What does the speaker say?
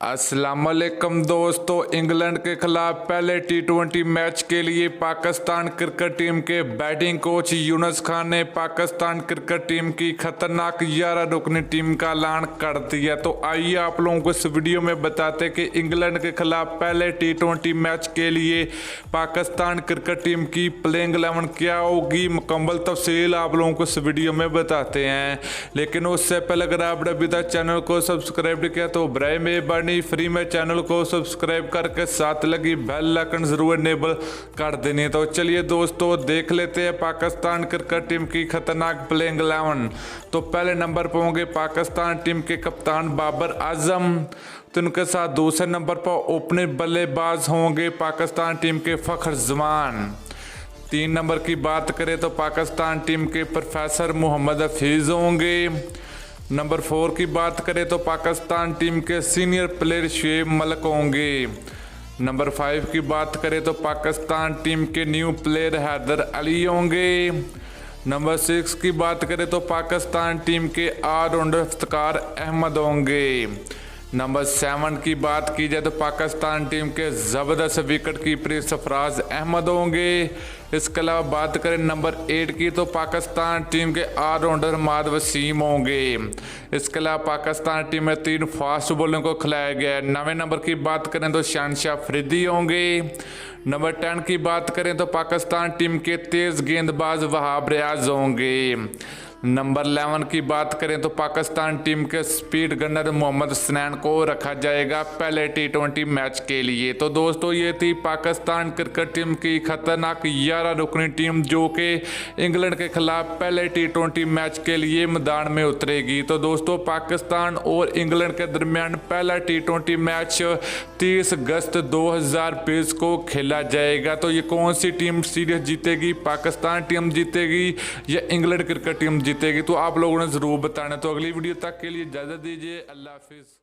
अस्सलामुअलैकुम दोस्तों, इंग्लैंड के खिलाफ पहले टी20 मैच के लिए पाकिस्तान क्रिकेट टीम के बैटिंग कोच यूनुस खान ने पाकिस्तान क्रिकेट टीम की खतरनाक 11 रुकनी टीम का ऐलान कर दिया। तो आइए आप लोगों को इस वीडियो में बताते कि इंग्लैंड के खिलाफ पहले टी20 मैच के लिए पाकिस्तान क्रिकेट टीम की प्लेइंग 11 क्या होगी, मुकम्मल तफसील आप लोगों को इस वीडियो में बताते हैं। लेकिन उससे पहले अगर आपने अभी तक चैनल को सब्सक्राइब नहीं किया तो बराए मेहरबानी फ्री में चैनल को सब्सक्राइब करके साथ लगी बेल आइकन जरूर इनेबल कर देनी। तो चलिए दोस्तों देख लेते हैं पाकिस्तान क्रिकेट टीम की खतरनाक प्लेइंग 11। तो पहले नंबर पर होंगे पाकिस्तान टीम के कप्तान बाबर आजम। तो उनके साथ दूसरे नंबर पर ओपनिंग बल्लेबाज होंगे पाकिस्तान टीम के फखर जमान। 3 नंबर की बात करें तो पाकिस्तान टीम के प्रोफेसर मोहम्मद हफीज होंगे। नंबर 4 की बात करें तो पाकिस्तान टीम के सीनियर प्लेयर शुएब मलिक होंगे। नंबर 5 की बात करें तो पाकिस्तान टीम के न्यू प्लेयर हैदर अली होंगे। नंबर 6 की बात करें तो पाकिस्तान टीम के ऑलराउंडर इफ्तिकार अहमद होंगे। नंबर 7 की बात की जाए तो पाकिस्तान टीम के ज़बरदस्त विकेट कीपर सरफराज अहमद होंगे। इसके अलावा बात करें नंबर 8 की तो पाकिस्तान टीम के ऑलराउंडर माद वसीम होंगे। इसके अलावा पाकिस्तान टीम में 3 फास्ट बॉलरों को खिलाया गया है। 9वें नंबर की बात करें तो शहनशाह अफरीदी होंगे। नंबर 10 की बात करें तो पाकिस्तान टीम के तेज़ गेंदबाज वहाब रियाज होंगे। नंबर 11 की बात करें तो पाकिस्तान टीम के स्पीड गनर मोहम्मद हसनैन को रखा जाएगा पहले टी20 मैच के लिए। तो दोस्तों ये थी पाकिस्तान क्रिकेट टीम की खतरनाक 11 रुकनी टीम जो कि इंग्लैंड के खिलाफ पहले टी20 मैच के लिए मैदान में उतरेगी। तो दोस्तों पाकिस्तान और इंग्लैंड के दरमियान पहला टी20 मैच 30 अगस्त 2020 को खेला जाएगा। तो ये कौन सी टीम सीरीज जीतेगी, पाकिस्तान टीम जीतेगी या इंग्लैंड क्रिकेट टीम जीतेगी, तो आप लोगों ने जरूर बताना। तो अगली वीडियो तक के लिए इजाजत दीजिए। अल्लाह हाफिज।